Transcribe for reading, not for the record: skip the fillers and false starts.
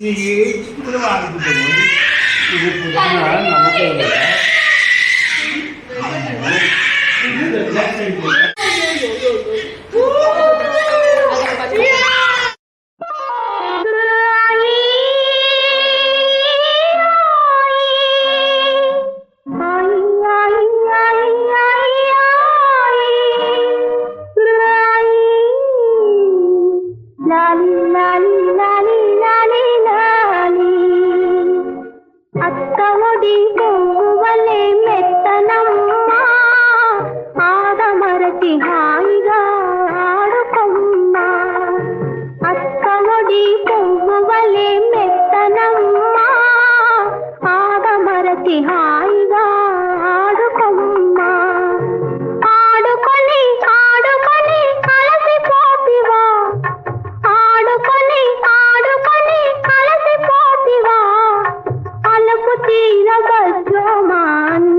ఏడ్చుకుని వాడుకుంటాము ఇది పుట్టిన నమ్మకం కదా అత్తముడి పువ్వువలే మెత్తనమ్మ ఆదమరచి హాయిగా ఆడుకొమ్మ అత్తముడి పువ్వువలే మెత్తనమ్మ ఆదమరచి హాయిగా ఆడుకొమ్మ ఆడుకొని ఆడుకొని కలసిపోతివా ఆడుకొని ఆడుకొని కలసిపోతివా అలుపు తీరగజ్జోమాన్